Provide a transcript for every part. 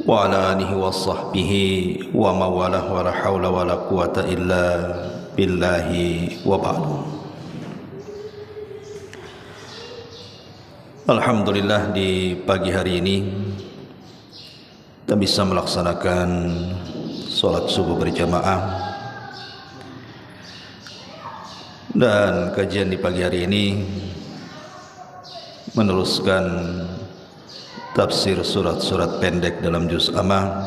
wa ala alihi wa sahbihi wa mawalah wa la hawla wa la quwata illa billahi wa ba'du. Alhamdulillah, di pagi hari ini kita bisa melaksanakan sholat subuh berjamaah, dan kajian di pagi hari ini meneruskan tafsir surat-surat pendek dalam juz Amma,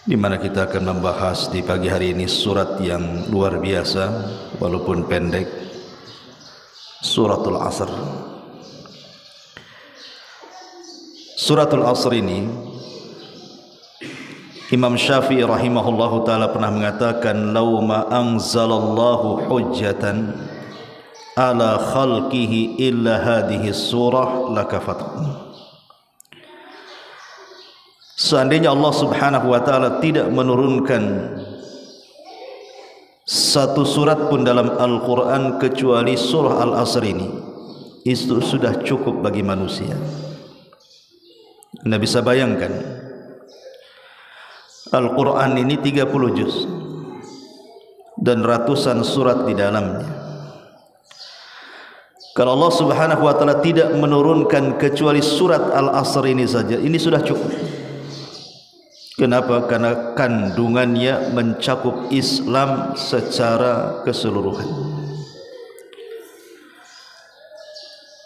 di mana kita akan membahas di pagi hari ini surat yang luar biasa walaupun pendek, suratul Asr. Suratul Asr ini Imam Syafi'i rahimahullahu ta'ala pernah mengatakan, "Lau ma anzalallahu hujjatan ala khalqihi illa hadhihi surah lakafatuhum." Seandainya Allah subhanahu wa ta'ala tidak menurunkan satu surat pun dalam Al-Quran kecuali surah Al-Asr ini, itu sudah cukup bagi manusia. Anda bisa bayangkan, Al-Quran ini 30 juz dan ratusan surat di dalamnya. Kalau Allah subhanahu wa ta'ala tidak menurunkan kecuali surat Al-Asr ini saja, ini sudah cukup. Kenapa? Karena kandungannya mencakup Islam secara keseluruhan.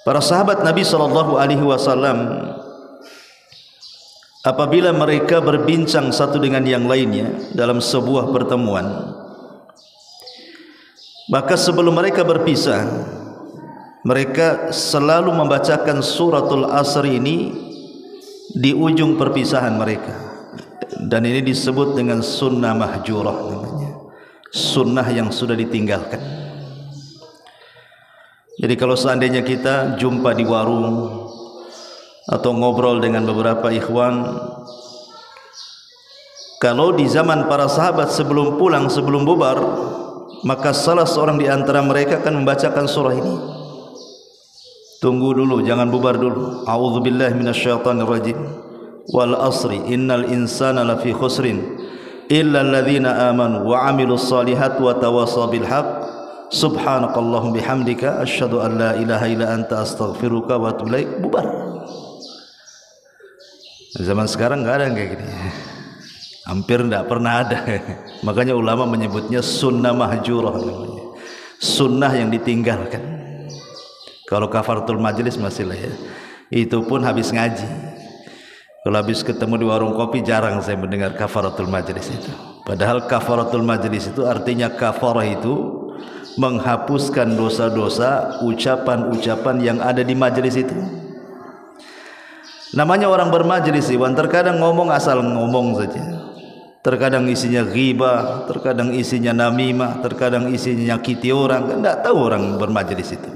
Para sahabat Nabi SAW, apabila mereka berbincang satu dengan yang lainnya dalam sebuah pertemuan, maka sebelum mereka berpisah, mereka selalu membacakan suratul Asr ini di ujung perpisahan mereka. Dan ini disebut dengan sunnah mahjurah namanya, sunnah yang sudah ditinggalkan. Jadi kalau seandainya kita jumpa di warung atau ngobrol dengan beberapa ikhwan, kalau di zaman para sahabat sebelum pulang, sebelum bubar, maka salah seorang di antara mereka akan membacakan surah ini. Tunggu dulu, jangan bubar dulu. A'udzubillahi minasyaitonirrajim. Wal asri innal insana lafi khusrin illa alladhina amanu wa amilus solihat wa tawasaw bil haq subhanakallahumma bihamdika asyhadu an la ilaha illa anta astaghfiruka wa atubu ilaik. Bubar. Zaman sekarang enggak ada yang kayak gini, hampir enggak pernah ada. Makanya ulama menyebutnya sunnah mahjurah, sunnah yang ditinggalkan. Kalau kafaratul majlis masih lah ya, itu pun habis ngaji. Kalau habis ketemu di warung kopi, jarang saya mendengar kafaratul majlis itu. Padahal kafaratul majlis itu artinya, kafarah itu menghapuskan dosa-dosa ucapan-ucapan yang ada di majlis itu. Namanya orang bermajlis, Iwan, terkadang ngomong asal ngomong saja, terkadang isinya ghibah, terkadang isinya namimah, terkadang isinya nyakiti orang. Tidak tahu orang bermajlis itu.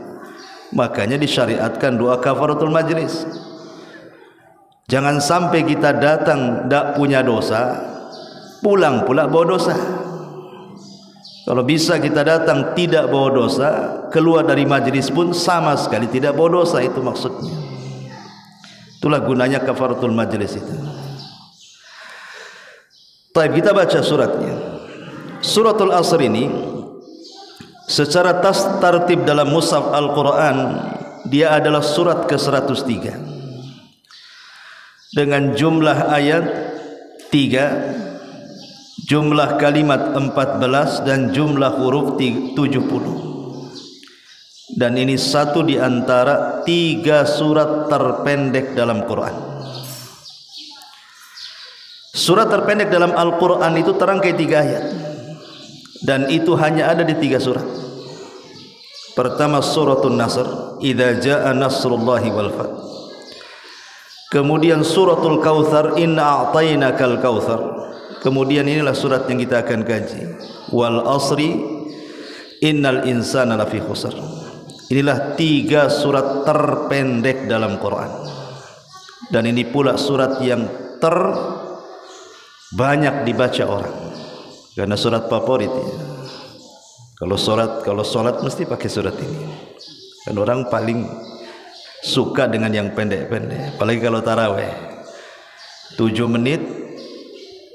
Makanya disyariatkan doa kafaratul majlis. Jangan sampai kita datang tidak punya dosa, pulang pula bawa dosa. Kalau bisa kita datang tidak bawa dosa, keluar dari majlis pun sama sekali tidak bawa dosa, itu maksudnya. Itulah gunanya kafaratul majlis itu. Baik, kita baca suratnya. Suratul Asr ini secara tartib dalam mushaf Al-Quran, dia adalah surat ke-103 dengan jumlah ayat 3, jumlah kalimat 14, dan jumlah huruf 70. Dan ini satu di antara 3 surat terpendek dalam Quran. Surat terpendek dalam Al-Quran itu terangkai 3 ayat, dan itu hanya ada di 3 surat. Pertama suratul Nasr, idza jaa nasrullahi wal fath. Kemudian suratul Kautsar, inna a'tainakal kautsar. Kemudian inilah surat yang kita akan kaji, wal asri innal insana lafi khusr. Inilah 3 surat terpendek dalam Quran, dan ini pula surat yang terbanyak dibaca orang, karena surat favorit ya. Kalau sholat mesti pakai surat ini. Kan orang paling suka dengan yang pendek-pendek. Apalagi kalau taraweh. 7 menit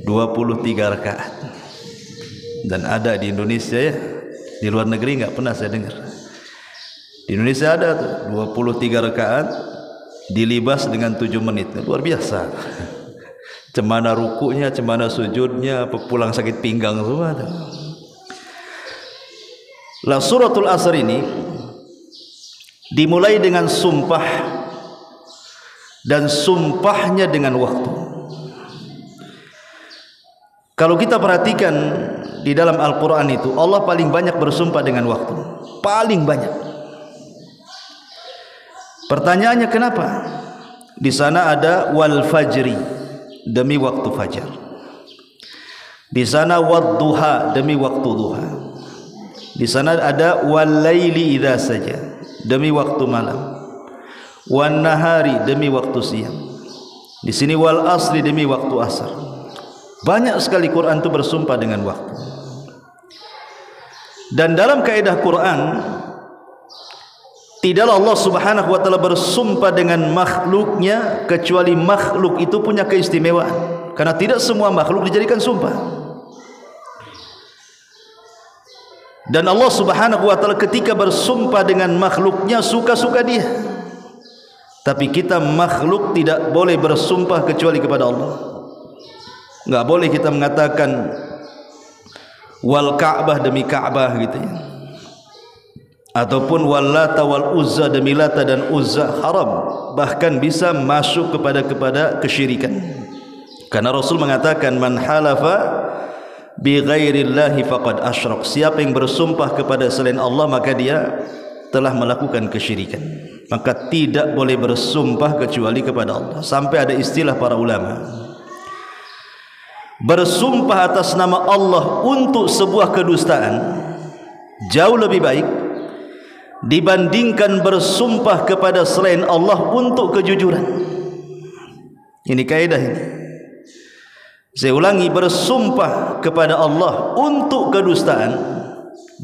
23 rakaat. Dan ada di Indonesia ya, di luar negeri enggak pernah saya dengar. Di Indonesia ada tuh 23 rakaat dilibas dengan 7 menit. Luar biasa. Cemana rukunya, cemana sujudnya, pulang sakit pinggang semua tuh. Lah suratul Asr ini dimulai dengan sumpah, dan sumpahnya dengan waktu. Kalau kita perhatikan di dalam Al-Quran itu, Allah paling banyak bersumpah dengan waktu, paling banyak. Pertanyaannya kenapa? Di sana ada wal fajri, demi waktu fajar. Di sana wad duha, demi waktu duha. Di sana ada wal laili idza saja, demi waktu malam. Wan nahari, demi waktu siang. Di sini wal asri, demi waktu asar. Banyak sekali Quran itu bersumpah dengan waktu. Dan dalam kaidah Quran, tidaklah Allah Subhanahu wa taala bersumpah dengan makhluknya kecuali makhluk itu punya keistimewaan. Karena tidak semua makhluk dijadikan sumpah. Dan Allah Subhanahu wa taala ketika bersumpah dengan makhluknya suka-suka dia. Tapi kita makhluk tidak boleh bersumpah kecuali kepada Allah. Enggak boleh kita mengatakan wal Ka'bah demi Ka'bah gitu ya. Ataupun wal Lata wal Uzza demi Lata dan Uzza, haram. Bahkan bisa masuk kepada kesyirikan. Karena Rasul mengatakan man halafa bi ghairillahi faqad asyrak. Siapa yang bersumpah kepada selain Allah maka dia telah melakukan kesyirikan. Maka tidak boleh bersumpah kecuali kepada Allah. Sampai ada istilah para ulama, bersumpah atas nama Allah untuk sebuah kedustaan jauh lebih baik dibandingkan bersumpah kepada selain Allah untuk kejujuran. Ini kaidah ini. Saya ulangi, bersumpah kepada Allah untuk kedustaan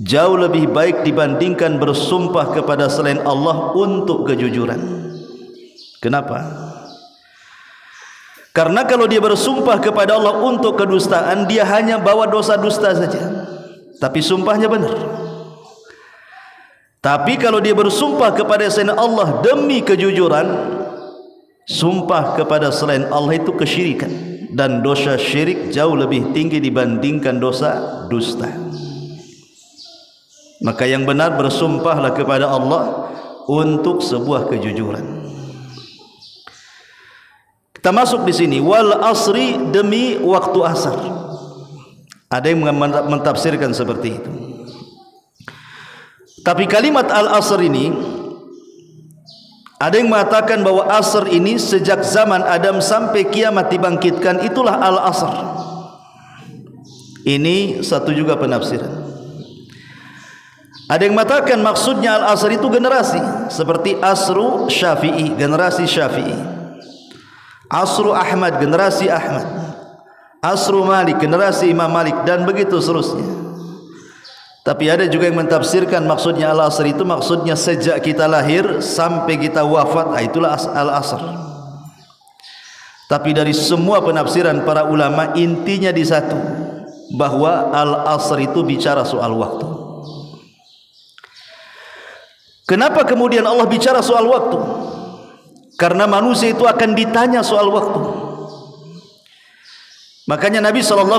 jauh lebih baik dibandingkan bersumpah kepada selain Allah untuk kejujuran. Kenapa? Karena kalau dia bersumpah kepada Allah untuk kedustaan, dia hanya bawa dosa dusta saja, tapi sumpahnya benar. Tapi kalau dia bersumpah kepada selain Allah demi kejujuran, sumpah kepada selain Allah itu kesyirikan, dan dosa syirik jauh lebih tinggi dibandingkan dosa dusta. Maka yang benar bersumpahlah kepada Allah untuk sebuah kejujuran. Kita masuk di sini wal asri, demi waktu asar. Ada yang mentafsirkan seperti itu. Tapi kalimat al-asr ini, ada yang mengatakan bahwa asr ini sejak zaman Adam sampai kiamat dibangkitkan, itulah al-asr. Ini satu juga penafsiran. Ada yang mengatakan maksudnya al-asr itu generasi, seperti asru Syafi'i, generasi Syafi'i. Asru Ahmad, generasi Ahmad. Asru Malik, generasi Imam Malik, dan begitu seterusnya. Tapi ada juga yang mentafsirkan maksudnya al-asr itu maksudnya sejak kita lahir sampai kita wafat, itulah al-asr. Tapi dari semua penafsiran para ulama, intinya di satu, bahwa al-asr itu bicara soal waktu. Kenapa kemudian Allah bicara soal waktu? Karena manusia itu akan ditanya soal waktu. Makanya Nabi SAW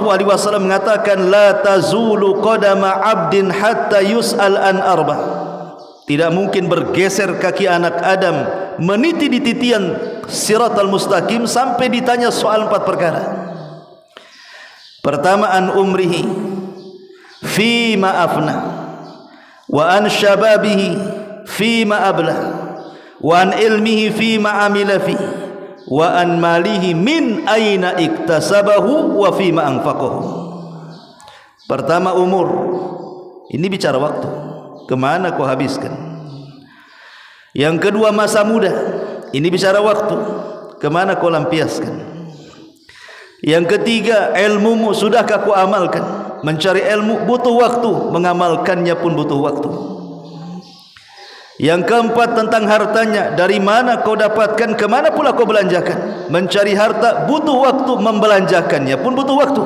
mengatakan la tazulu qadama abdin hatta yus'al an arba. Tidak mungkin bergeser kaki anak Adam meniti di titian siratal mustaqim sampai ditanya soal 4 perkara. Pertama, an umrihi fima afna, wa an syababihi fima ablah, wa an ilmihi fima amila fi, wa an malihi min aina iktasabahu wa fima anfaqahu. Pertama, umur. Ini bicara waktu, kemana kau habiskan. Yang kedua, masa muda. Ini bicara waktu, kemana kau lampiaskan. Yang ketiga, ilmumu, sudahkah kau amalkan. Mencari ilmu butuh waktu, mengamalkannya pun butuh waktu. Yang keempat tentang hartanya, dari mana kau dapatkan, kemana pula kau belanjakan. Mencari harta butuh waktu, membelanjakannya pun butuh waktu.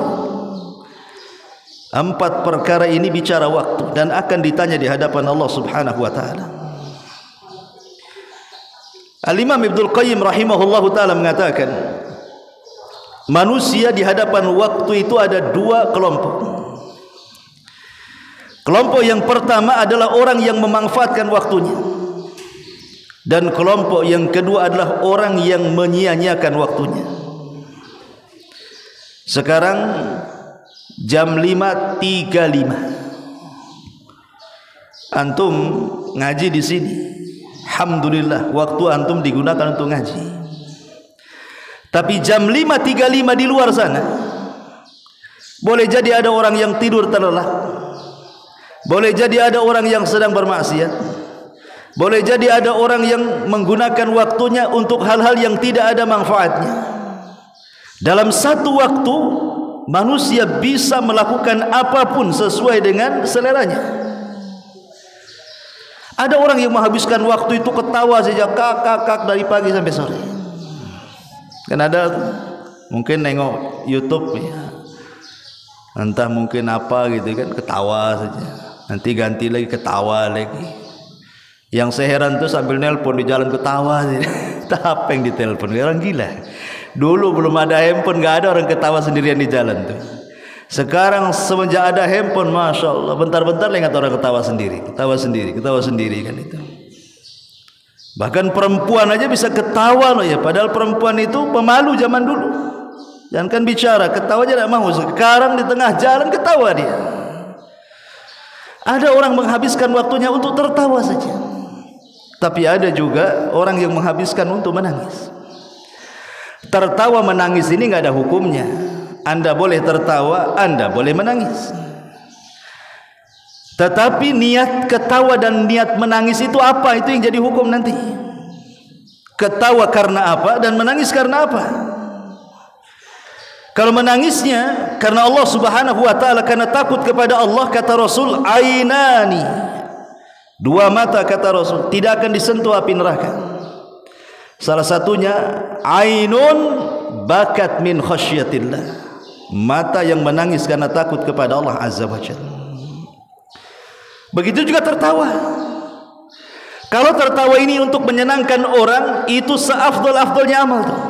4 perkara ini bicara waktu dan akan ditanya di hadapan Allah Subhanahu wa taala. Al-Imam Ibnul Qayyim rahimahullahu taala mengatakan, manusia di hadapan waktu itu ada 2 kelompok. Kelompok yang pertama adalah orang yang memanfaatkan waktunya, dan kelompok yang kedua adalah orang yang menyia-nyiakan waktunya. Sekarang jam 5.35, antum ngaji di sini. Alhamdulillah, waktu antum digunakan untuk ngaji. Tapi jam 5.35 di luar sana, boleh jadi ada orang yang tidur terlelap, boleh jadi ada orang yang sedang bermaksiat, boleh jadi ada orang yang menggunakan waktunya untuk hal-hal yang tidak ada manfaatnya. Dalam satu waktu manusia bisa melakukan apapun sesuai dengan seleranya. Ada orang yang menghabiskan waktu itu ketawa saja, kak dari pagi sampai sore. Kan ada mungkin nengok YouTube ya, entah mungkin apa gitu kan, ketawa saja, nanti ganti lagi ketawa lagi. Yang saya heran tuh sambil nelpon di jalan ketawa saja. Apa yang ditelepon, orang gila. Dulu belum ada handphone, nggak ada orang ketawa sendirian di jalan tuh. Sekarang semenjak ada handphone, masya Allah, bentar-bentar ingat orang ketawa sendiri kan itu. Bahkan perempuan aja bisa ketawa loh ya, padahal perempuan itu pemalu zaman dulu. Jangan kan bicara, ketawa aja tidak mau. Sekarang di tengah jalan ketawa dia. Ada orang menghabiskan waktunya untuk tertawa saja, tapi ada juga orang yang menghabiskan untuk menangis. Tertawa menangis ini nggak ada hukumnya. Anda boleh tertawa, Anda boleh menangis. Tetapi niat ketawa dan niat menangis itu apa? Itu yang jadi hukum nanti. Ketawa karena apa dan menangis karena apa? Kalau menangisnya karena Allah Subhanahu wa taala, karena takut kepada Allah, kata Rasul, ainani, 2 mata kata Rasul tidak akan disentuh api neraka. Salah satunya ainun bakat min khasyatillah, mata yang menangis karena takut kepada Allah Azza wa Jalla. Begitu juga tertawa. Kalau tertawa ini untuk menyenangkan orang, itu seafdol-afdolnya amal tuh,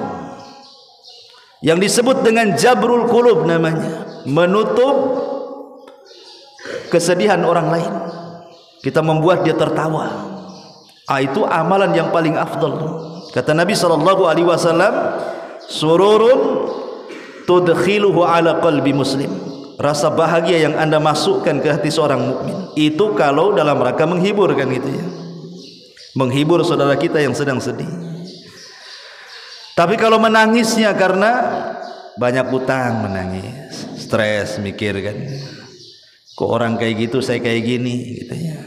yang disebut dengan jabrul qulub namanya, menutup kesedihan orang lain. Kita membuat dia tertawa. Itu amalan yang paling afdal. Kata Nabi SAW, sururun tudkhiluhu ala qalbi muslim, rasa bahagia yang Anda masukkan ke hati seorang mukmin itu kalau dalam rangka menghibur, kan gitu ya, menghibur saudara kita yang sedang sedih. Tapi kalau menangisnya karena banyak utang, menangis, stres, mikir kan, kok orang kayak gitu saya kayak gini gitu ya,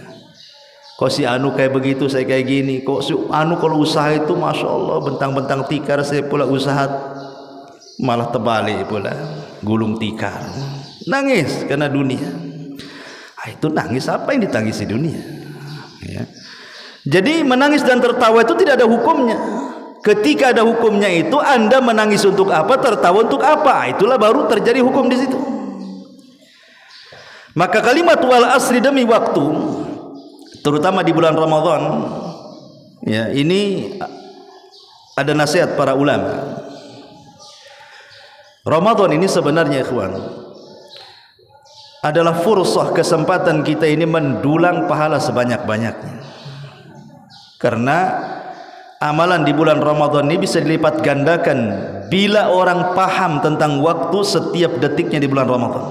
kok si anu kayak begitu saya kayak gini, kok si anu kalau usaha itu masya Allah bentang-bentang tikar, saya pula usaha malah terbalik pula, gulung tikar. Nangis karena dunia. Itu nangis apa yang ditangisi dunia ya. Jadi menangis dan tertawa itu tidak ada hukumnya. Ketika ada hukumnya itu, Anda menangis untuk apa, tertawa untuk apa, itulah baru terjadi hukum di situ. Maka kalimat wal asri, demi waktu, terutama di bulan Ramadan ya, ini ada nasihat para ulama. Ramadan ini sebenarnya ikhwan adalah fursah, kesempatan kita ini mendulang pahala sebanyak-banyaknya. Karena amalan di bulan Ramadan ini bisa dilipat gandakan bila orang paham tentang waktu setiap detiknya di bulan Ramadan.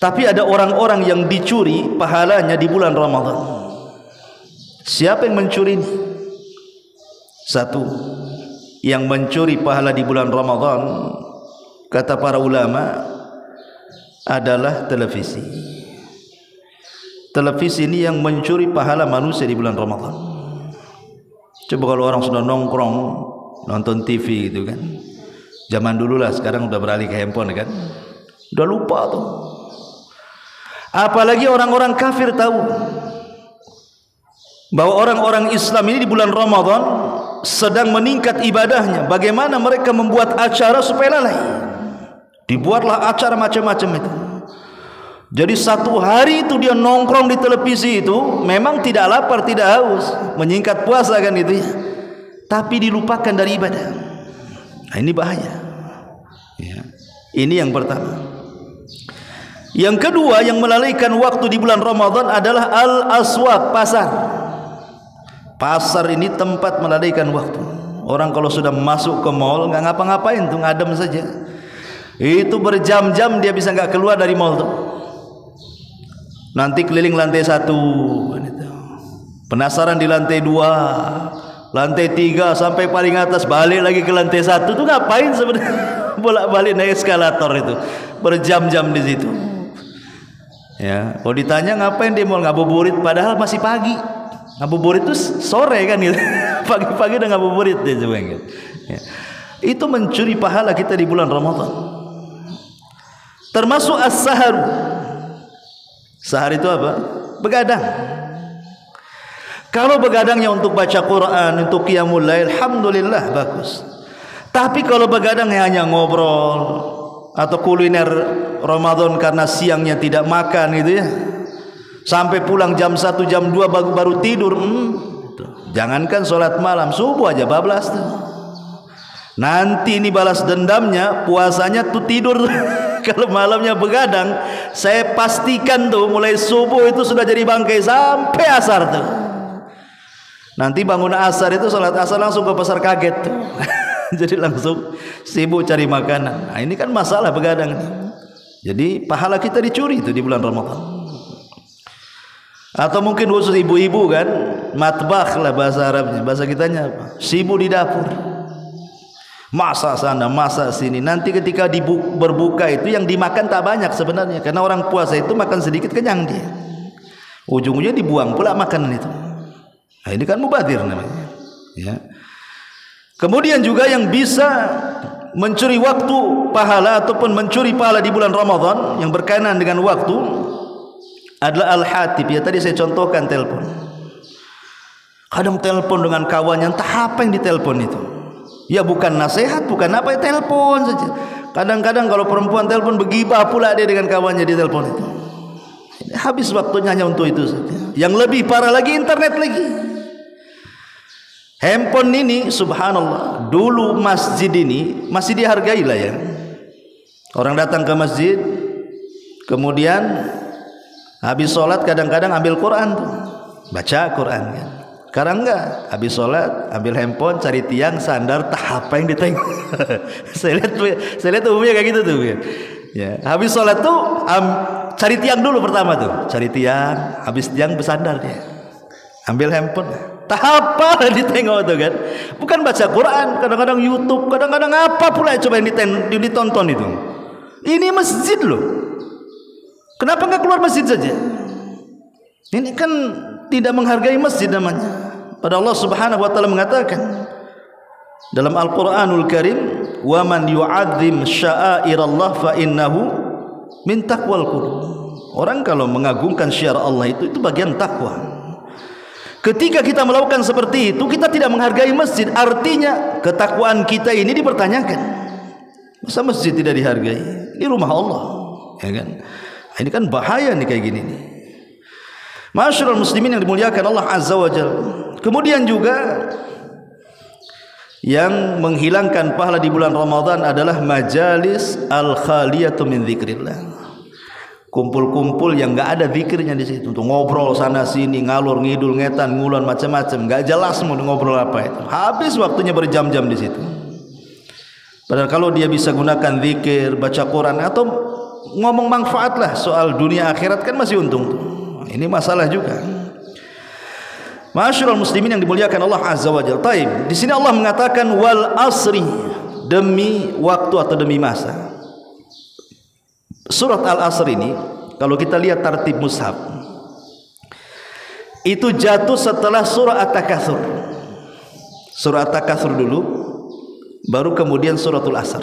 Tapi ada orang-orang yang dicuri pahalanya di bulan Ramadan. Siapa yang mencuri ini? Satu, yang mencuri pahala di bulan Ramadan, kata para ulama, adalah televisi. Televisi ini yang mencuri pahala manusia di bulan Ramadan. Coba kalau orang sudah nongkrong nonton TV gitu kan, zaman dulu lah, sekarang udah beralih ke handphone kan, udah lupa tuh. Apalagi orang-orang kafir tahu. bahwa orang-orang Islam ini di bulan Ramadan sedang meningkat ibadahnya. Bagaimana mereka membuat acara supaya lalai? Dibuatlah acara macam-macam itu. Jadi satu hari itu dia nongkrong di televisi itu, memang tidak lapar, tidak haus, menyingkat puasa kan itu ya. Tapi dilupakan dari ibadah. Nah, ini bahaya. Ya. Ini yang pertama. Yang kedua yang melalaikan waktu di bulan Ramadan adalah al-aswaq, pasar. Pasar ini tempat melalaikan waktu. Orang kalau sudah masuk ke mall nggak ngapa-ngapain tuh, ngadem saja. Itu berjam-jam dia bisa nggak keluar dari mall tuh. Nanti keliling lantai 1, penasaran di lantai 2, lantai 3 sampai paling atas, balik lagi ke lantai 1 tuh ngapain sebenarnya? Bolak-balik naik eskalator itu, berjam-jam di situ. Ya, kalau ditanya ngapain di mall, ngabuburit, padahal masih pagi. Ngabuburit itu sore kan gitu. Pagi-pagi udah ngabuburit deh gitu. Ya. Itu mencuri pahala kita di bulan Ramadan. Termasuk as-sahar. Sahar itu apa? Begadang. Kalau begadangnya untuk baca Quran, untuk qiyamul lail, alhamdulillah bagus. Tapi kalau begadang hanya ngobrol atau kuliner Ramadan karena siangnya tidak makan gitu ya, sampai pulang jam 1 jam 2 baru tidur, jangankan sholat malam, subuh aja bablas tuh. Nanti ini balas dendamnya, puasanya tuh tidur. Kalau malamnya begadang, saya pastikan tuh mulai subuh itu sudah jadi bangkai sampai asar tuh. Nanti bangun asar itu sholat asar langsung ke pasar kaget tuh. Jadi langsung sibuk cari makanan. Nah, ini kan masalah begadang nih. Jadi pahala kita dicuri itu di bulan Ramadan. Atau mungkin khusus ibu-ibu kan, matbakh lah bahasa Arabnya, bahasa kitanya apa? Sibuk di dapur. Masak sana, masak sini. Nanti ketika berbuka itu yang dimakan tak banyak sebenarnya, karena orang puasa itu makan sedikit kenyang dia. Ujung-ujungnya dibuang pula makanan itu. Nah, ini kan mubadzir namanya. Ya. Kemudian juga yang bisa mencuri waktu pahala ataupun mencuri pahala di bulan Ramadan yang berkaitan dengan waktu adalah al-hatib. Ya tadi saya contohkan telepon. Kadang telepon dengan kawannya, entah apa yang ditelepon itu. Ya bukan nasihat, bukan apa, ya telepon saja. Kadang-kadang kalau perempuan telepon begibah pula dia dengan kawannya di telepon itu. Habis waktunya hanya untuk itu saja. Yang lebih parah lagi internet lagi. Handphone ini subhanallah, dulu masjid ini masih dihargai lah ya. Orang datang ke masjid, kemudian habis sholat kadang-kadang ambil Quran tuh, baca Quran kan. Sekarang enggak, habis sholat ambil handphone, cari tiang, sandar, apa yang ditengok. saya lihat umumnya kayak gitu tuh ya. Habis sholat tuh cari tiang dulu pertama tuh, cari tiang, habis tiang bersandar dia, ambil handphone, apa yang ditengok tuh kan. Bukan baca Quran, kadang-kadang YouTube, kadang-kadang apa pula coba yang ditonton itu. Ini masjid loh, kenapa nggak keluar masjid saja? Ini kan tidak menghargai masjid namanya. Padahal Allah Subhanahu wa taala mengatakan dalam Al-Qur'anul Karim, "Wa man yu'azzim sya'airallah fa innahu min taqwal qulub." Orang kalau mengagungkan syiar Allah itu bagian takwa. Ketika kita melakukan seperti itu, kita tidak menghargai masjid, artinya ketakwaan kita ini dipertanyakan. Masa masjid tidak dihargai? Ini rumah Allah, ya kan? Ini kan bahaya nih kayak gini nih. Masyarul muslimin yang dimuliakan Allah Azza wa Jalla. Kemudian juga yang menghilangkan pahala di bulan Ramadan adalah majalis al-khaliyatu min dzikrillah. Kumpul-kumpul yang enggak ada zikirnya di situ, untuk ngobrol sana sini, ngalur ngidul, ngetan, ngulon macam-macam, enggak jelas mau ngobrol apa itu. Habis waktunya berjam-jam di situ. Padahal kalau dia bisa gunakan zikir, baca Quran atau ngomong manfaat lah soal dunia akhirat kan masih untung tuh. Ini masalah juga. Masyarul muslimin yang dimuliakan Allah Azza wa Jalla. Taib. Di sini Allah mengatakan wal asri, demi waktu atau demi masa. Surat Al-Asr ini kalau kita lihat tartib mushaf itu jatuh setelah surah At-Takatsur. Surah At-Takatsur dulu, baru kemudian suratul Asr.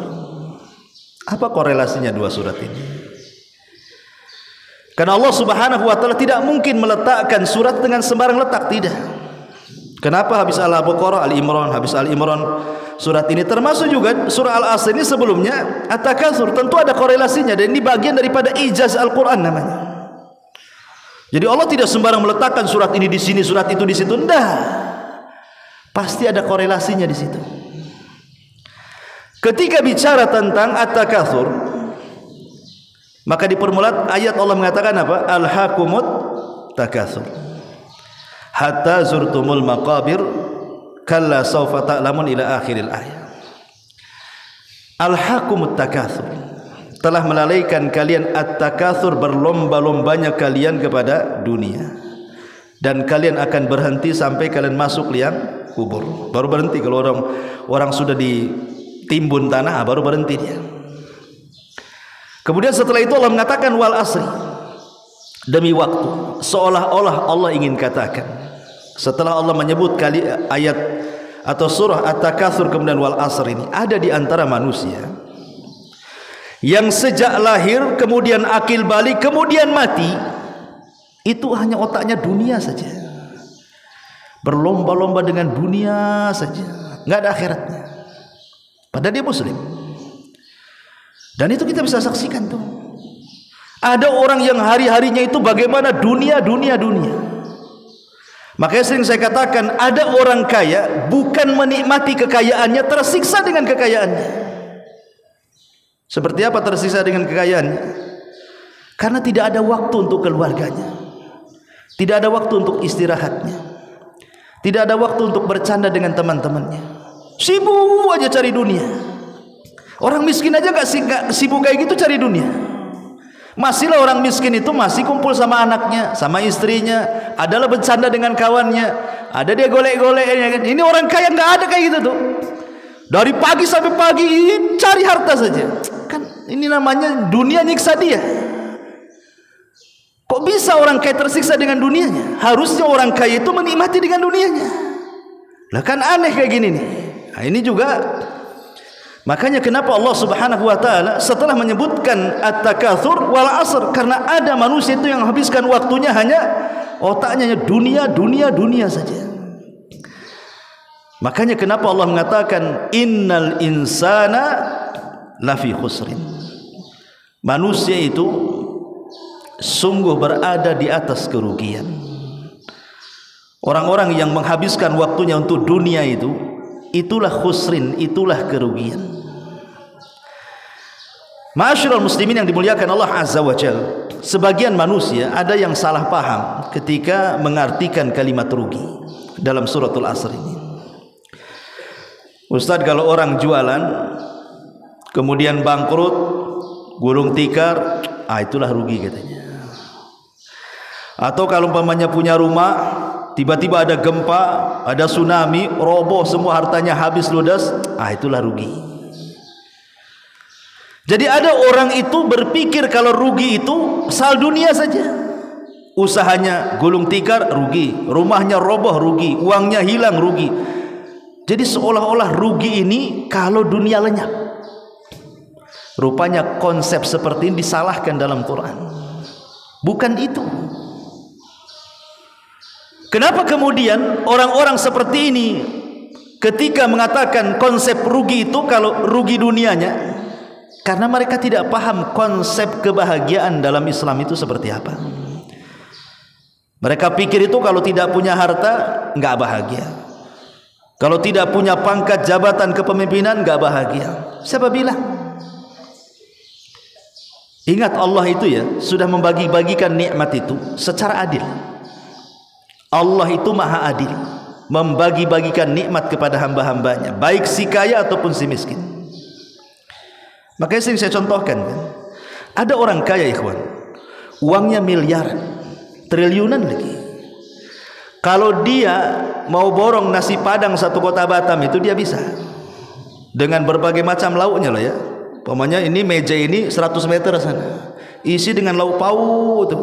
Apa korelasinya dua surat ini? Karena Allah Subhanahu wa taala tidak mungkin meletakkan surat dengan sembarang letak, tidak. Kenapa habis Al-Baqarah, Al-Imran, habis Al-Imran surat ini? Termasuk juga surah Al-Asr ini sebelumnya At-Takatsur, tentu ada korelasinya, dan ini bagian daripada ijaz Al-Quran namanya. Jadi Allah tidak sembarang meletakkan surat ini di sini, surat itu di situ. Enggak, pasti ada korelasinya di situ. Ketika bicara tentang At-Takatsur, maka di permulaan ayat Allah mengatakan apa? Alhaakumut takatsur hatta zurtumul maqabir kalla sawfa ta'lamun ila akhiril ayat. Alhaakumut takatsur, telah melalaikan kalian at-takatsur, berlomba-lombanya kalian kepada dunia, dan kalian akan berhenti sampai kalian masuk liang kubur. Baru berhenti. Kalau orang sudah ditimbun tanah, baru berhenti dia. Kemudian setelah itu Allah mengatakan wal asri, demi waktu, seolah-olah Allah ingin katakan setelah Allah menyebut ayat atau surah At-Takatsur kemudian wal asr, ini ada di antara manusia yang sejak lahir kemudian akil balik kemudian mati, itu hanya otaknya dunia saja, berlomba-lomba dengan dunia saja, nggak ada akhiratnya, padahal dia muslim. Dan itu kita bisa saksikan tuh. Ada orang yang hari-harinya itu bagaimana dunia. Makanya sering saya katakan, ada orang kaya bukan menikmati kekayaannya, tersiksa dengan kekayaannya. Seperti apa tersiksa dengan kekayaannya? Karena tidak ada waktu untuk keluarganya, tidak ada waktu untuk istirahatnya, tidak ada waktu untuk bercanda dengan teman-temannya, sibuk aja cari dunia. Orang miskin aja gak sibuk kayak gitu cari dunia. Masihlah orang miskin itu masih kumpul sama anaknya, sama istrinya, adalah bercanda dengan kawannya, ada dia golek-goleknya. Ini orang kaya nggak ada kayak gitu tuh. Dari pagi sampai pagi cari harta saja. Kan ini namanya dunia nyiksa dia. Kok bisa orang kaya tersiksa dengan dunianya? Harusnya orang kaya itu menikmati dengan dunianya. Lah kan aneh kayak gini nih. Nah, ini juga makanya kenapa Allah Subhanahu wa taala setelah menyebutkan At-Takatsur wal asr, karena ada manusia itu yang habiskan waktunya hanya otaknya dunia saja. Makanya kenapa Allah mengatakan innal insana lafi khusrin. Manusia itu sungguh berada di atas kerugian. Orang-orang yang menghabiskan waktunya untuk dunia itu, itulah khusrin, itulah kerugian. Ma'asyiral muslimin yang dimuliakan Allah Azza wa Jalla, sebagian manusia ada yang salah paham ketika mengartikan kalimat rugi dalam suratul Asr ini. Ustaz, kalau orang jualan kemudian bangkrut, gulung tikar, itulah rugi katanya. Atau kalau umpamanya punya rumah, tiba-tiba ada gempa, ada tsunami, roboh semua, hartanya habis ludes, itulah rugi. Jadi ada orang itu berpikir kalau rugi itu soal dunia saja. Usahanya gulung tikar rugi, rumahnya roboh rugi, uangnya hilang rugi. Jadi seolah-olah rugi ini kalau dunia lenyap. Rupanya konsep seperti ini disalahkan dalam Quran. Bukan itu. Kenapa kemudian orang-orang seperti ini ketika mengatakan konsep rugi itu kalau rugi dunianya? Karena mereka tidak paham konsep kebahagiaan dalam Islam itu seperti apa. Mereka pikir itu kalau tidak punya harta nggak bahagia, kalau tidak punya pangkat jabatan kepemimpinan nggak bahagia. Siapa bilang? Ingat, Allah itu ya sudah membagi-bagikan nikmat itu secara adil. Allah itu maha adil, membagi-bagikan nikmat kepada hamba-hambanya, baik si kaya ataupun si miskin. Makanya sering saya contohkan kan, ada orang kaya ikhwan, uangnya miliaran, triliunan lagi. Kalau dia mau borong nasi padang satu kota Batam itu dia bisa, dengan berbagai macam lauknya loh ya. Pokoknya ini meja ini 100 meter sana, isi dengan lauk pauk tuh.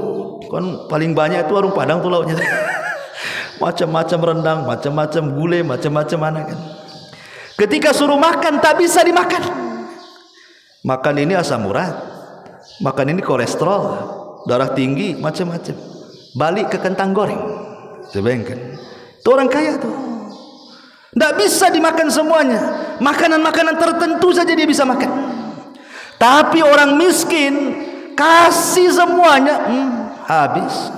Kan paling banyak itu warung Padang tuh lauknya. Macam-macam rendang, macam-macam gulai, macam-macam mana kan. Ketika suruh makan tak bisa dimakan. Makan ini asam urat, makan ini kolesterol, darah tinggi, macam-macam. Balik ke kentang goreng, sebenarnya itu orang kaya tuh. Tidak bisa dimakan semuanya. Makanan-makanan tertentu saja dia bisa makan. Tapi orang miskin kasih semuanya, habis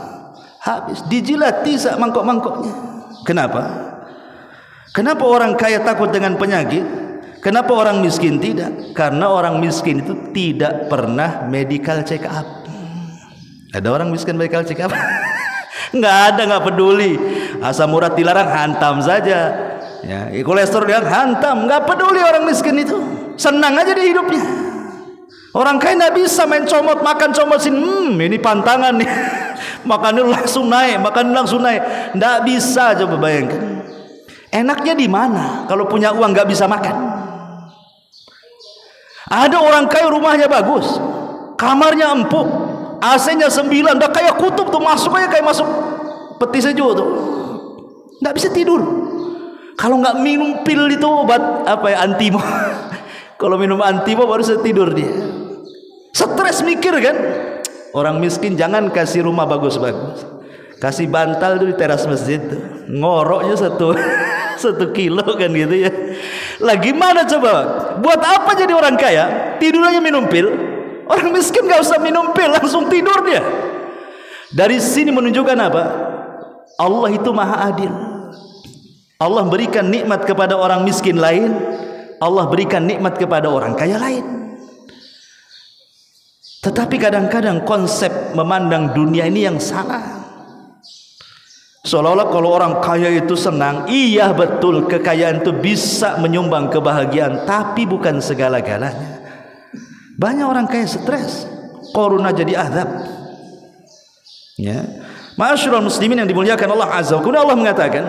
dijilati sak mangkok-mangkoknya. Kenapa? Kenapa orang kaya takut dengan penyakit? Kenapa orang miskin tidak? Karena orang miskin itu tidak pernah medical check up. Ada orang miskin medical check up? Nggak ada, nggak peduli. Asam urat dilarang, hantam saja. Ya, kolesterol dia hantam, nggak peduli orang miskin itu. Senang aja dia hidupnya. Orang kaya nggak bisa main comot, makan comot ini pantangan nih. Makannya langsung naik, nggak bisa. Coba bayangkan. Enaknya di mana? Kalau punya uang nggak bisa makan. Ada orang kaya rumahnya bagus, kamarnya empuk, AC-nya 9, udah kayak kutub tuh, masuk aja kayak masuk peti sejuk tuh. Nggak bisa tidur. Kalau nggak minum pil itu obat apa ya, antimo. Kalau minum antimo baru bisa tidur dia. Stres mikir kan. Orang miskin jangan kasih rumah bagus-bagus, kasih bantal tuh di teras masjid tuh. Ngoroknya 1 kilo kan gitu ya. Lah gimana coba? Buat apa jadi orang kaya? Tidur aja minum pil. Orang miskin nggak usah minum pil, langsung tidur dia. Dari sini menunjukkan apa? Allah itu maha adil. Allah berikan nikmat kepada orang miskin lain, Allah berikan nikmat kepada orang kaya lain. Tetapi kadang-kadang konsep memandang dunia ini yang salah. Seolah-olah kalau orang kaya itu senang. Iya betul, kekayaan itu bisa menyumbang kebahagiaan, tapi bukan segala-galanya. Banyak orang kaya stres, corona jadi azab. Ya, ma'asyiral muslimin yang dimuliakan Allah Azza wa Jalla, Allah mengatakan,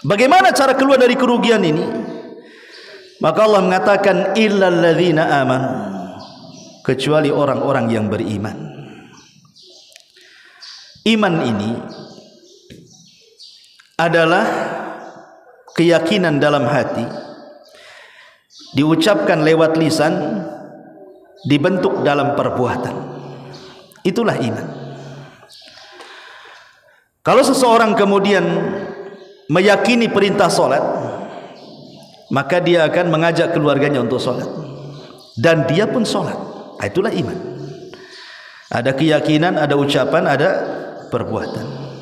bagaimana cara keluar dari kerugian ini? Maka Allah mengatakan illal ladzina amanu, kecuali orang-orang yang beriman. Iman ini adalah keyakinan dalam hati, diucapkan lewat lisan, dibentuk dalam perbuatan. Itulah iman. Kalau seseorang kemudian meyakini perintah solat, maka dia akan mengajak keluarganya untuk solat, dan dia pun solat. Itulah iman. Ada keyakinan, ada ucapan, ada perbuatan.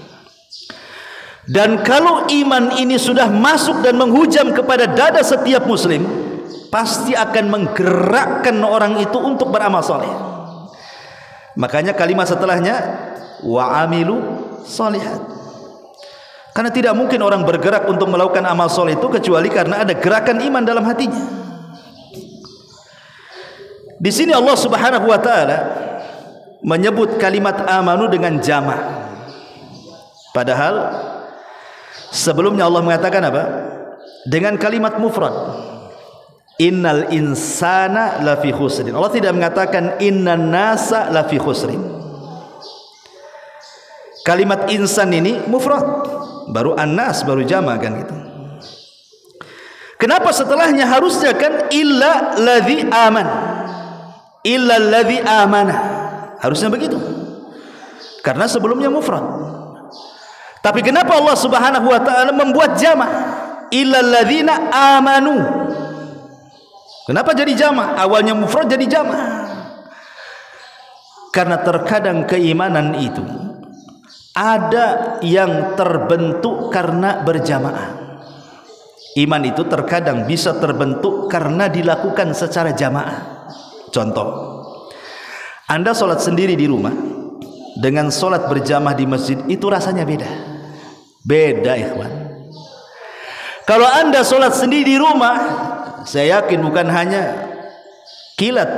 Dan kalau iman ini sudah masuk dan menghujam kepada dada setiap muslim, pasti akan menggerakkan orang itu untuk beramal soleh. Makanya kalimat setelahnya wa amilu sholihat. Karena tidak mungkin orang bergerak untuk melakukan amal soleh itu kecuali karena ada gerakan iman dalam hatinya. Di sini Allah Subhanahu wa taala menyebut kalimat amanu dengan jamak. Padahal sebelumnya Allah mengatakan apa? Dengan kalimat mufrad. Innal insana lafi khusrin. Allah tidak mengatakan innan nasa lafi khusrin. Kalimat insan ini mufrad, baru annas, baru jamak kan gitu. Kenapa setelahnya harusnya kan illa ladzi aman, illa ladzi amana, harusnya begitu, karena sebelumnya mufrad. Tapi kenapa Allah Subhanahu wa taala membuat jamak illa ladzina amanu? Kenapa jadi jamak? Awalnya mufrad jadi jamak. Karena terkadang keimanan itu ada yang terbentuk karena berjamaah. Iman itu terkadang bisa terbentuk karena dilakukan secara jamaah. Contoh, Anda sholat sendiri di rumah dengan sholat berjamaah di masjid, itu rasanya beda. Beda ikhwan. Kalau Anda sholat sendiri di rumah, saya yakin bukan hanya kilat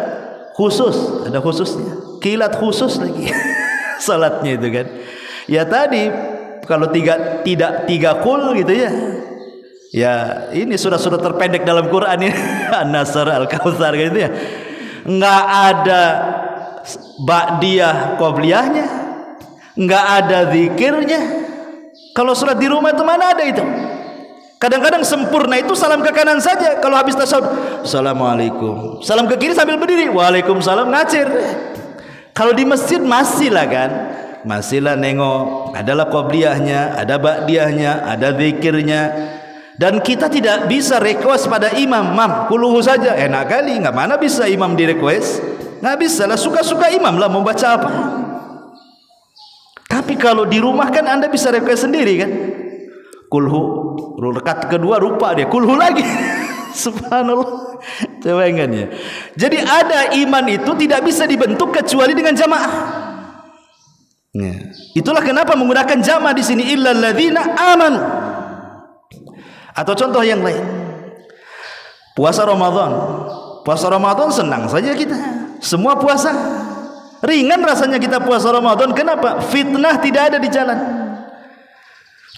khusus, ada khususnya, kilat khusus lagi sholatnya itu kan. Ya tadi kalau tidak tiga kul gitu ya. Ya ini surah-surah terpendek dalam Quran ini, An-Nasr, Al-Kautsar gitu ya. Enggak ada ba'diyah qobliyahnya, enggak ada zikirnya. Kalau sholat di rumah itu mana ada itu? Kadang-kadang sempurna itu salam ke kanan saja. Kalau habis tasyahud, assalamualaikum. Salam ke kiri sambil berdiri, waalaikumsalam, ngacir. Kalau di masjid masih lah kan, masih lah nengok. Adalah qobliyahnya, ada ba'diyahnya, ada zikirnya. Dan kita tidak bisa request pada imam, mam, kuluhu saja. Enak kali, nggak mana bisa imam di request? Nggak bisa lah, suka-suka imam lah mau baca apa. Tapi kalau di rumah kan Anda bisa request sendiri kan. Kulhu, rakaat kedua rupa dia, kulhu lagi. Subhanallah. Coba ingat ya. Jadi ada iman itu tidak bisa dibentuk kecuali dengan jamaah. Ya. Itulah kenapa menggunakan jamaah di sini, illal ladzina amanu. Atau contoh yang lain, puasa Ramadan. Puasa Ramadan senang saja kita, semua puasa ringan rasanya kita puasa Ramadan. Kenapa? Fitnah tidak ada di jalan.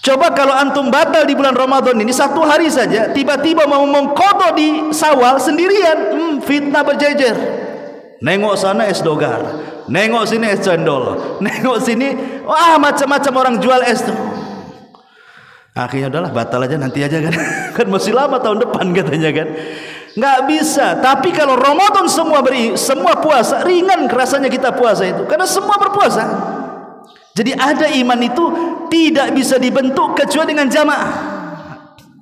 Coba kalau antum batal di bulan Ramadan ini 1 hari saja, tiba-tiba mau mengqadha di Syawal sendirian, fitnah berjejer. Nengok sana es dogar, nengok sini es cendol, nengok sini macam-macam orang jual es tuh. Akhirnya udahlah, batal aja, nanti aja kan. Kan masih lama tahun depan katanya kan. Nggak bisa. Tapi kalau Ramadan semua puasa, ringan rasanya kita puasa itu, karena semua berpuasa. Jadi ada iman itu tidak bisa dibentuk kecuali dengan jamaah.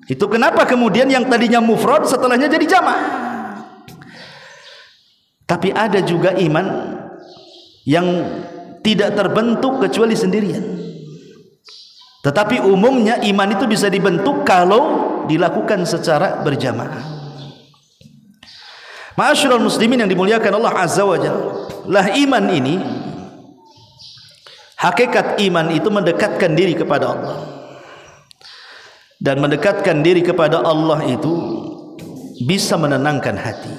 Itu kenapa kemudian yang tadinya mufrad setelahnya jadi jamaah. Tapi ada juga iman yang tidak terbentuk kecuali sendirian. Tetapi umumnya iman itu bisa dibentuk kalau dilakukan secara berjamaah. Ma'asyiral muslimin yang dimuliakan Allah Azza wa Jalla, lah iman ini, hakikat iman itu mendekatkan diri kepada Allah. Dan mendekatkan diri kepada Allah itu bisa menenangkan hati.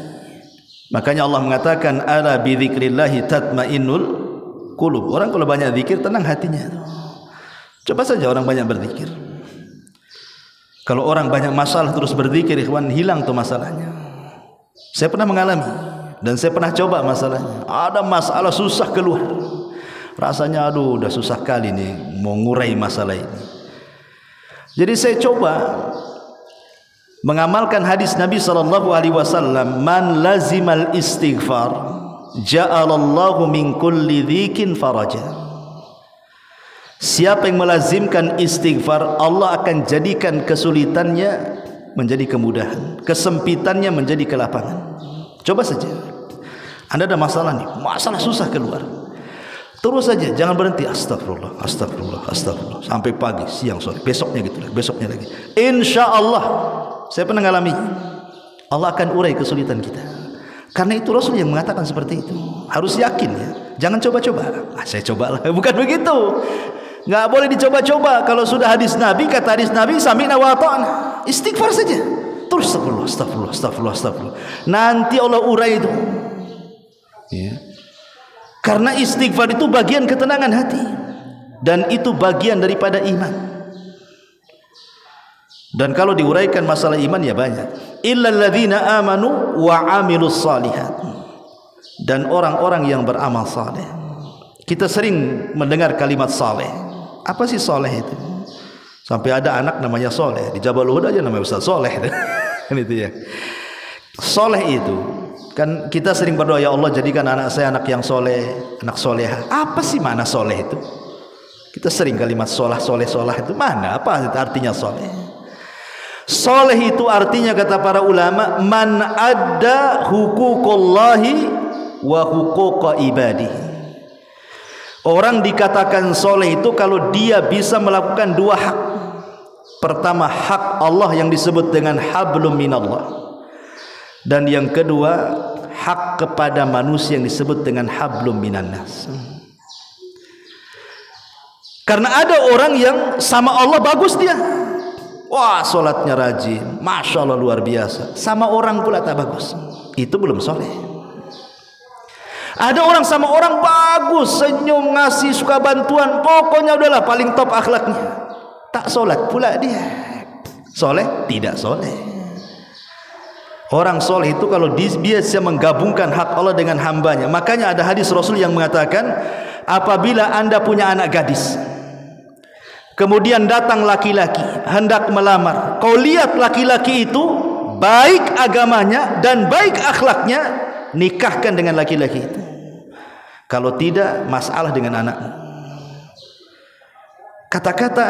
Makanya Allah mengatakan, ala bi dzikrillahi tatmainnul qulub. Orang kalau banyak zikir tenang hatinya. Coba saja orang banyak berzikir. Kalau orang banyak masalah terus berzikir, ikhwan, hilang tuh masalahnya. Saya pernah mengalami dan saya pernah coba masalahnya. Ada masalah susah keluar. Rasanya aduh udah susah kali nih mau ngurai masalah ini. Jadi saya coba mengamalkan hadis Nabi sallallahu alaihi wasallam, man lazimal istighfar ja'alallahu min kulli dzikin faraja. Siapa yang melazimkan istighfar, Allah akan jadikan kesulitannya menjadi kemudahan, kesempitannya menjadi kelapangan. Coba saja, Anda ada masalah nih, masalah susah keluar, terus saja, jangan berhenti, astagfirullah, astagfirullah, astagfirullah, sampai pagi, siang, sore, besoknya gitu, besoknya lagi. Insya Allah, saya pernah mengalami, Allah akan urai kesulitan kita. Karena itu Rasul yang mengatakan seperti itu. Harus yakin ya, jangan coba-coba. Saya cobalah, bukan begitu. Nggak boleh dicoba-coba. Kalau sudah hadis Nabi, kata hadis Nabi, sami'na wa ata'na, istighfar saja terus, astagfirullah, astagfirullah, astagfirullah, astagfirullah. Nanti Allah urai itu ya. Karena istighfar itu bagian ketenangan hati, dan itu bagian daripada iman. Dan kalau diuraikan masalah iman ya banyak. Illal ladzina amanu wa amilus shalihat. Dan orang-orang yang beramal saleh. Kita sering mendengar kalimat saleh. Apa sih soleh itu? Sampai ada anak namanya Soleh, di Jabal Uhud aja namanya Ustaz Soleh. Kan itu ya. Soleh itu kan kita sering berdoa, ya Allah jadikan anak saya anak yang soleh, anak soleha. Apa sih mana soleh itu? Kita sering kalimat solah, soleh, solah itu mana? Apa artinya soleh? Soleh itu artinya kata para ulama, man adda huququllahi wa huquqa ibadihi. Orang dikatakan soleh itu kalau dia bisa melakukan 2 hak. Pertama, hak Allah yang disebut dengan hablum minallah. Dan yang kedua, hak kepada manusia yang disebut dengan hablum minannas. Karena ada orang yang sama Allah bagus dia, wah solatnya rajin, Masya Allah luar biasa, sama orang pula tak bagus, itu belum soleh. Ada orang sama orang bagus, senyum, ngasih, suka bantuan, pokoknya udahlah paling top akhlaknya, tak solat pula dia. Soleh? Tidak soleh. Orang soleh itu kalau dia bisa menggabungkan hak Allah dengan hambanya. Makanya ada hadis Rasul yang mengatakan, apabila Anda punya anak gadis, kemudian datang laki-laki hendak melamar, kau lihat laki-laki itu baik agamanya dan baik akhlaknya, nikahkan dengan laki-laki itu. Kalau tidak, masalah dengan anakmu. Kata-kata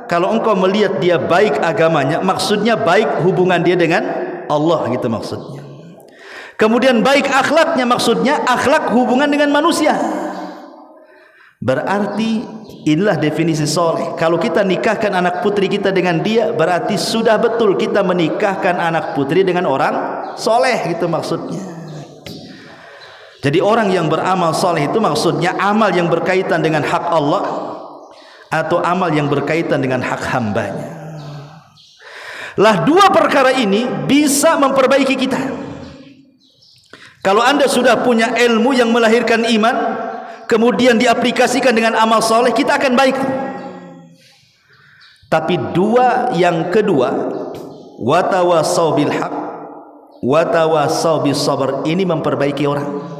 kalau engkau melihat dia baik agamanya, maksudnya baik hubungan dia dengan Allah, gitu maksudnya. Kemudian baik akhlaknya, maksudnya akhlak hubungan dengan manusia. Berarti inilah definisi soleh. Kalau kita nikahkan anak putri kita dengan dia, berarti sudah betul kita menikahkan anak putri dengan orang soleh, gitu maksudnya. Jadi orang yang beramal soleh itu maksudnya amal yang berkaitan dengan hak Allah atau amal yang berkaitan dengan hak hambanya. Lah dua perkara ini bisa memperbaiki kita. Kalau anda sudah punya ilmu yang melahirkan iman, kemudian diaplikasikan dengan amal soleh, kita akan baik. Tapi yang kedua, watawasau bil haq, watawasau bis sabr, ini memperbaiki orang.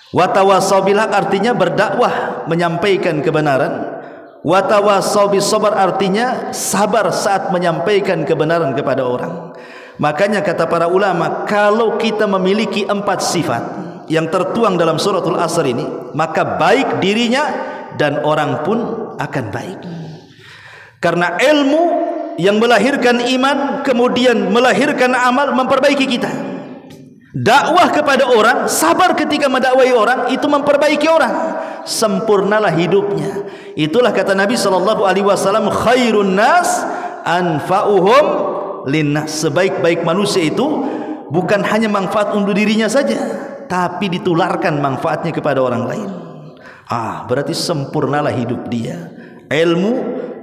Watawasau bil haq artinya berdakwah, menyampaikan kebenaran. Watawasau bis sabr artinya sabar saat menyampaikan kebenaran kepada orang. Makanya kata para ulama, kalau kita memiliki 4 sifat yang tertuang dalam suratul Asr ini, maka baik dirinya dan orang pun akan baik. Karena ilmu yang melahirkan iman, kemudian melahirkan amal, memperbaiki kita. Dakwah kepada orang, sabar ketika mendakwai orang, itu memperbaiki orang. Sempurnalah hidupnya. Itulah kata Nabi SAW, khairun nas anfa'uhum linnas. Sebaik-baik manusia itu bukan hanya manfaat untuk dirinya saja, tapi ditularkan manfaatnya kepada orang lain. Berarti sempurnalah hidup dia. Ilmu,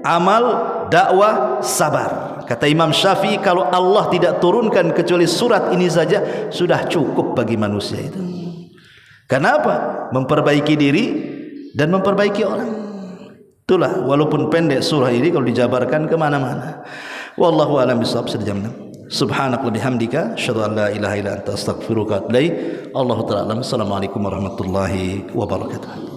amal, dakwah, sabar. Kata Imam Syafi'i, kalau Allah tidak turunkan kecuali surat ini saja, sudah cukup bagi manusia itu. Kenapa? Memperbaiki diri dan memperbaiki orang. Itulah, walaupun pendek surah ini, kalau dijabarkan kemana-mana. Wallahu a'lam bishawab. Sudah jam 6. Subhanaka bihamdika asyhadu an la ilaha illa anta astaghfiruka wa atubu ilaik. Allahu ta'ala. Assalamualaikum warahmatullahi wabarakatuh.